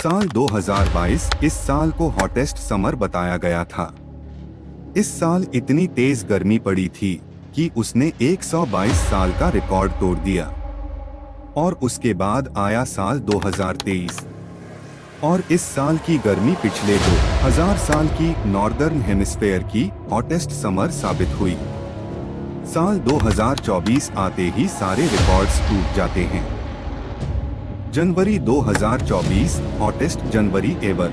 साल 2022 इस साल को हॉटेस्ट समर बताया गया था। इस साल इतनी तेज गर्मी पड़ी थी कि उसने 122 साल का रिकॉर्ड तोड़ दिया। और उसके बाद आया साल 2023 और इस साल की गर्मी पिछले 2000 साल की नॉर्दर्न हेमिस्फेयर की हॉटेस्ट समर साबित हुई। साल 2024 आते ही सारे रिकॉर्ड्स टूट जाते हैं। जनवरी 2024 हॉटेस्ट जनवरी एवर,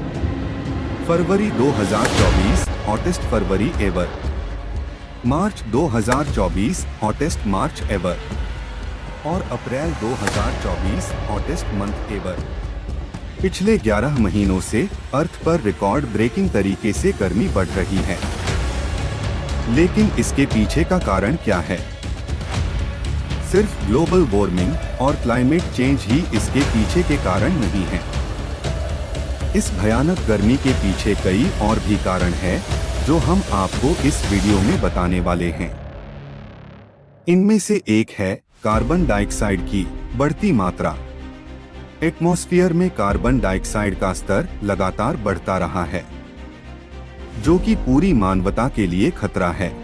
फरवरी 2024 हॉटेस्ट फरवरी एवर, मार्च 2024 हॉटेस्ट मार्च एवर और अप्रैल 2024 हॉटेस्ट मंथ एवर। पिछले 11 महीनों से अर्थ पर रिकॉर्ड ब्रेकिंग तरीके से गर्मी बढ़ रही है। लेकिन इसके पीछे का कारण क्या है? सिर्फ ग्लोबल वार्मिंग और क्लाइमेट चेंज ही इसके पीछे के कारण नहीं है। इस भयानक गर्मी के पीछे कई और भी कारण हैं, जो हम आपको इस वीडियो में बताने वाले हैं। इनमें से एक है कार्बन डाइऑक्साइड की बढ़ती मात्रा। एटमॉस्फेयर में कार्बन डाइऑक्साइड का स्तर लगातार बढ़ता रहा है, जो कि पूरी मानवता के लिए खतरा है।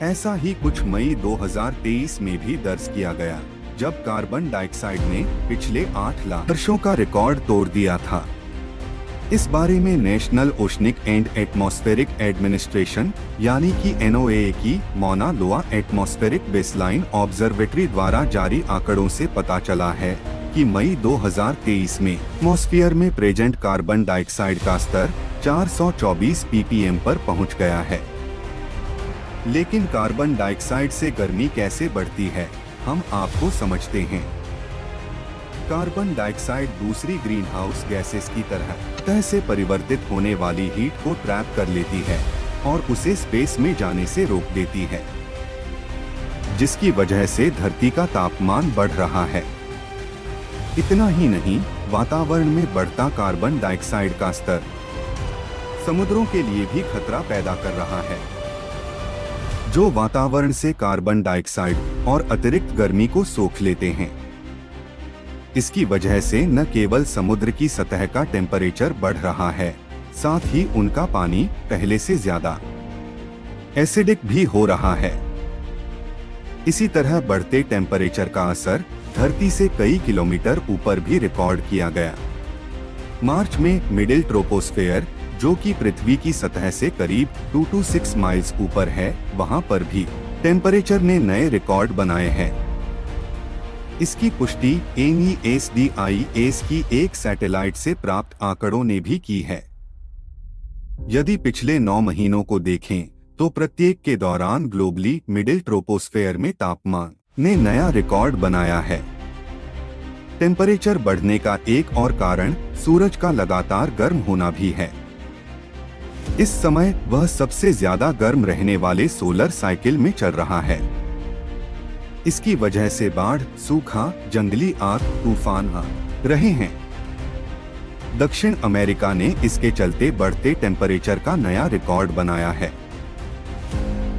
ऐसा ही कुछ मई 2023 में भी दर्ज किया गया, जब कार्बन डाइऑक्साइड ने पिछले 8 लाख वर्षों का रिकॉर्ड तोड़ दिया था। इस बारे में national oceanic and atmospheric administration यानी कि NOAA की मौना लोआ एटमॉस्फेरिक बेसलाइन ऑब्जर्वेटरी द्वारा जारी आंकड़ों से पता चला है कि मई 2023 में एटमॉस्फेयर में प्रेजेंट कार्बन डाइऑक्साइड का स्तर 424 ppm पर पहुंच गया है। लेकिन कार्बन डाइऑक्साइड से गर्मी कैसे बढ़ती है, हम आपको समझते हैं। कार्बन डाइऑक्साइड दूसरी ग्रीन हाउस गैसेस की तरह से परिवर्तित होने वाली हीट को ट्रैप कर लेती है और उसे स्पेस में जाने से रोक देती है, जिसकी वजह से धरती का तापमान बढ़ रहा है। इतना ही नहीं, वातावरण में बढ़ता कार्बन डाइऑक्साइड का स्तर समुद्रों के लिए भी खतरा पैदा कर रहा है, जो वातावरण से कार्बन डाइऑक्साइड और अतिरिक्त गर्मी को सोख लेते हैं। इसकी वजह से न केवल समुद्र की सतह का टेम्परेचर बढ़ रहा है, साथ ही उनका पानी पहले से ज्यादा एसिडिक भी हो रहा है। इसी तरह बढ़ते टेम्परेचर का असर धरती से कई किलोमीटर ऊपर भी रिकॉर्ड किया गया। मार्च में मिडिल ट्रोपोस्फेयर, जो कि पृथ्वी की सतह से करीब 2 to 6 माइल्स ऊपर है, वहां पर भी टेम्परेचर ने नए रिकॉर्ड बनाए हैं। इसकी पुष्टि NESDIS की एक सैटेलाइट से प्राप्त आंकड़ों ने भी की है। यदि पिछले 9 महीनों को देखें, तो प्रत्येक के दौरान ग्लोबली मिडिल ट्रोपोस्फेयर में तापमान ने नया रिकॉर्ड बनाया है। टेम्परेचर बढ़ने का एक और कारण सूरज का लगातार गर्म होना भी है। इस समय वह सबसे ज्यादा गर्म रहने वाले सोलर साइकिल में चल रहा है। इसकी वजह से बाढ़, सूखा, जंगली आग, तूफान आ रहे हैं। दक्षिण अमेरिका ने इसके चलते बढ़ते टेम्परेचर का नया रिकॉर्ड बनाया है।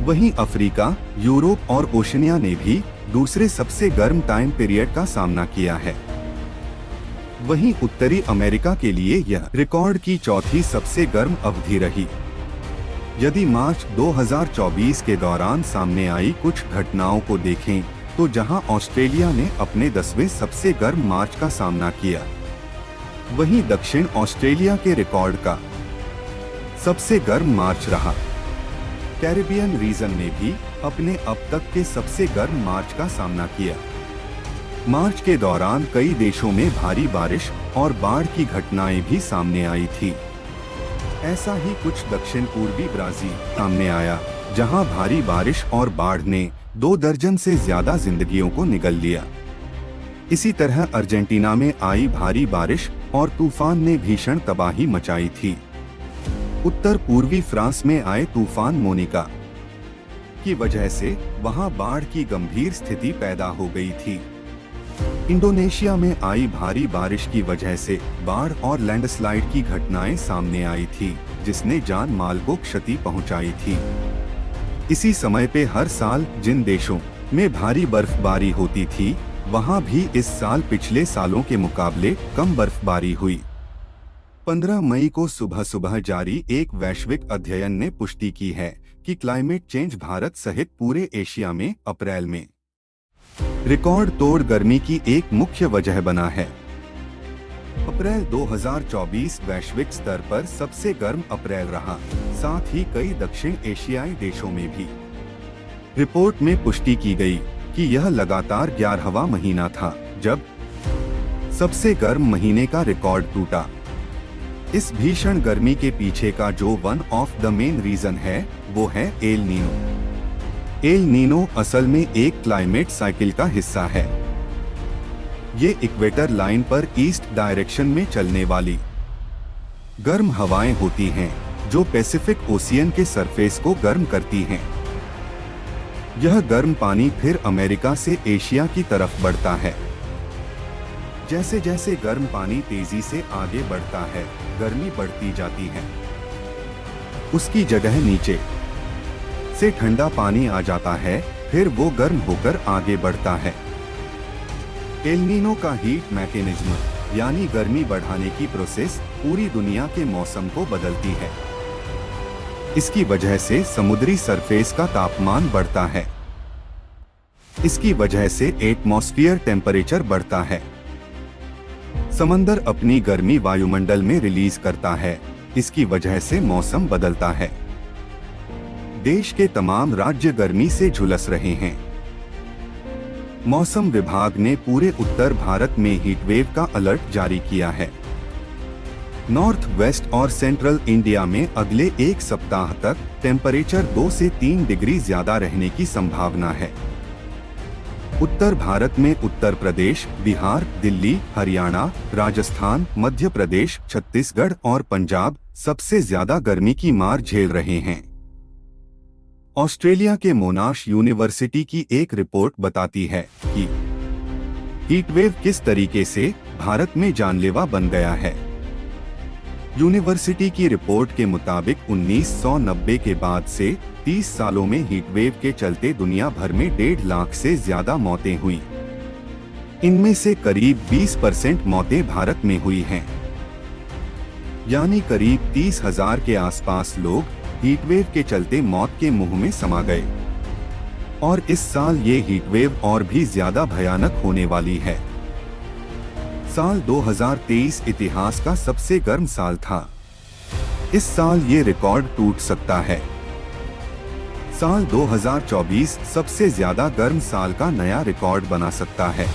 वहीं अफ्रीका, यूरोप और ओशनिया ने भी दूसरे सबसे गर्म टाइम पीरियड का सामना किया है। वहीं उत्तरी अमेरिका के लिए यह रिकॉर्ड की चौथी सबसे गर्म अवधि रही। यदि मार्च 2024 के दौरान सामने आई कुछ घटनाओं को देखें, तो जहां ऑस्ट्रेलिया ने अपने 10वें सबसे गर्म मार्च का सामना किया, वहीं दक्षिण ऑस्ट्रेलिया के रिकॉर्ड का सबसे गर्म मार्च रहा। कैरिबियन रीजन ने भी अपने अब तक के सबसे गर्म मार्च का सामना किया। मार्च के दौरान कई देशों में भारी बारिश और बाढ़ की घटनाएं भी सामने आई थी। ऐसा ही कुछ दक्षिण पूर्वी ब्राजील सामने आया, जहां भारी बारिश और बाढ़ ने 2 दर्जन से ज्यादा जिंदगियों को निगल लिया। इसी तरह अर्जेंटीना में आई भारी बारिश और तूफान ने भीषण तबाही मचाई थी। उत्तर पूर्वी फ्रांस में आए तूफान मोनिका की वजह से वहां बाढ़ की गंभीर स्थिति पैदा हो गई थी। इंडोनेशिया में आई भारी बारिश की वजह से बाढ़ और लैंडस्लाइड की घटनाएं सामने आई थी, जिसने जान माल को क्षति पहुंचाई थी। इसी समय पे हर साल जिन देशों में भारी बर्फबारी होती थी, वहां भी इस साल पिछले सालों के मुकाबले कम बर्फबारी हुई। 15 मई को सुबह सुबह जारी एक वैश्विक अध्ययन ने पुष्टि की है कि क्लाइमेट चेंज भारत सहित पूरे एशिया में अप्रैल में रिकॉर्ड तोड़ गर्मी की एक मुख्य वजह बना है। अप्रैल 2024 वैश्विक स्तर पर सबसे गर्म अप्रैल रहा, साथ ही कई दक्षिण एशियाई देशों में भी। रिपोर्ट में पुष्टि की गई कि यह लगातार 11वां महीना था जब सबसे गर्म महीने का रिकॉर्ड टूटा। इस भीषण गर्मी के पीछे का जो one of the main reason है वो है एल नीनो। एल नीनो असल में एक क्लाइमेट साइकिल का हिस्सा है। ये इक्वेटर लाइन पर ईस्ट डायरेक्शन में चलने वाली गर्म हवाएं होती हैं जो पैसिफिक ओशियन के सरफेस को गर्म करती हैं। यह गर्म पानी फिर अमेरिका से एशिया की तरफ बढ़ता है। जैसे जैसे गर्म पानी तेजी से आगे बढ़ता है, गर्मी बढ़ती जाती है। उसकी जगह नीचे से ठंडा पानी आ जाता है, फिर वो गर्म होकर आगे बढ़ता है। एल नीनो का हीट मैकेनिज्म यानी गर्मी बढ़ाने की प्रोसेस पूरी दुनिया के मौसम को बदलती है। इसकी वजह से समुद्री सरफेस का तापमान बढ़ता है। इसकी वजह से एटमॉस्फेयर टेम्परेचर बढ़ता है। समंदर अपनी गर्मी वायुमंडल में रिलीज करता है। इसकी वजह से मौसम बदलता है। देश के तमाम राज्य गर्मी से झुलस रहे हैं। मौसम विभाग ने पूरे उत्तर भारत में हीटवेव का अलर्ट जारी किया है। नॉर्थ वेस्ट और सेंट्रल इंडिया में अगले एक सप्ताह तक टेम्परेचर 2 से 3 डिग्री ज्यादा रहने की संभावना है। उत्तर भारत में उत्तर प्रदेश, बिहार, दिल्ली, हरियाणा, राजस्थान, मध्य प्रदेश, छत्तीसगढ़ और पंजाब सबसे ज्यादा गर्मी की मार झेल रहे हैं। ऑस्ट्रेलिया के मोनाश यूनिवर्सिटी की एक रिपोर्ट बताती है कि हीटवेव किस तरीके से भारत में जानलेवा बन गया है। यूनिवर्सिटी की रिपोर्ट के मुताबिक 1990 के बाद से 30 सालों में हीटवेव के चलते दुनिया भर में 1.5 लाख से ज्यादा मौतें हुई। इनमें से करीब 20% मौतें भारत में हुई हैं। यानी करीब 30,000 के आसपास लोग हीटवेव के चलते मौत के मुंह में समा गए। और इस साल ये हीटवेव और भी ज्यादा भयानक होने वाली है। साल 2023 इतिहास का सबसे गर्म साल था। इस साल ये रिकॉर्ड टूट सकता है। साल 2024 सबसे ज्यादा गर्म साल का नया रिकॉर्ड बना सकता है।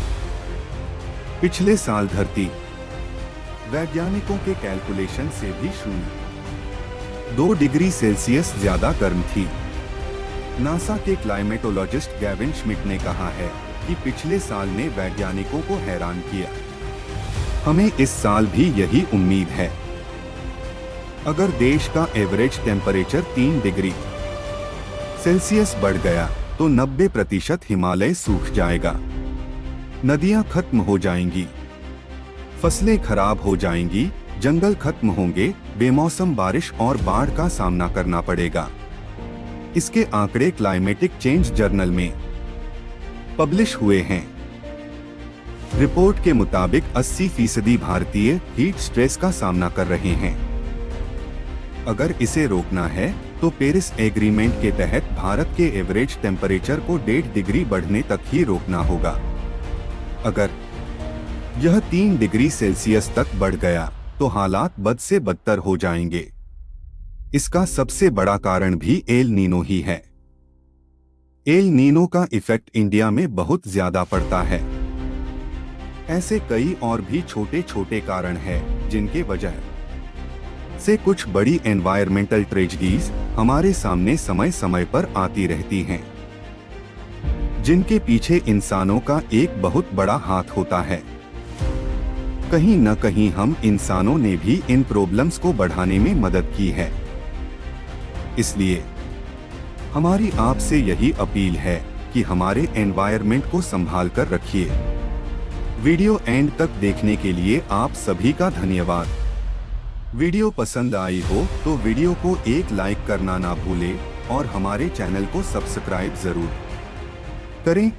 पिछले साल धरती वैज्ञानिकों के कैलकुलेशन से भी 2 डिग्री सेल्सियस ज्यादा गर्म थी। नासा के क्लाइमेटोलॉजिस्ट गैविन श्मिट ने कहा है कि पिछले साल ने वैज्ञानिकों को हैरान किया। हमें इस साल भी यही उम्मीद है। अगर देश का एवरेज टेम्परेचर 3 डिग्री सेल्सियस बढ़ गया तो 90% हिमालय सूख जाएगा, नदियां खत्म हो जाएंगी, फसलें खराब हो जाएंगी, जंगल खत्म होंगे, बेमौसम बारिश और बाढ़ का सामना करना पड़ेगा। इसके आंकड़े क्लाइमेटिक चेंज जर्नल में पब्लिश हुए हैं। रिपोर्ट के मुताबिक 80% भारतीय हीट स्ट्रेस का सामना कर रहे हैं। अगर इसे रोकना है तो पेरिस एग्रीमेंट के तहत भारत के एवरेज टेम्परेचर को 1.5 डिग्री बढ़ने तक ही रोकना होगा। अगर यह 3 डिग्री सेल्सियस तक बढ़ गया तो हालात बद से बदतर हो जाएंगे। इसका सबसे बड़ा कारण भी एल नीनो ही है। एल नीनो का इफेक्ट इंडिया में बहुत ज्यादा पड़ता है। ऐसे कई और भी छोटे छोटे कारण हैं जिनके वजह से कुछ बड़ी एनवायरमेंटल ट्रेजेडीज हमारे सामने समय समय पर आती रहती हैं, जिनके पीछे इंसानों का एक बहुत बड़ा हाथ होता है। कहीं न कहीं हम इंसानों ने भी इन प्रॉब्लम्स को बढ़ाने में मदद की है। इसलिए हमारी आपसे यही अपील है कि हमारे एनवायरनमेंट को संभाल कर रखिए। वीडियो एंड तक देखने के लिए आप सभी का धन्यवाद। वीडियो पसंद आई हो तो वीडियो को एक लाइक करना ना भूलें और हमारे चैनल को सब्सक्राइब जरूर करें।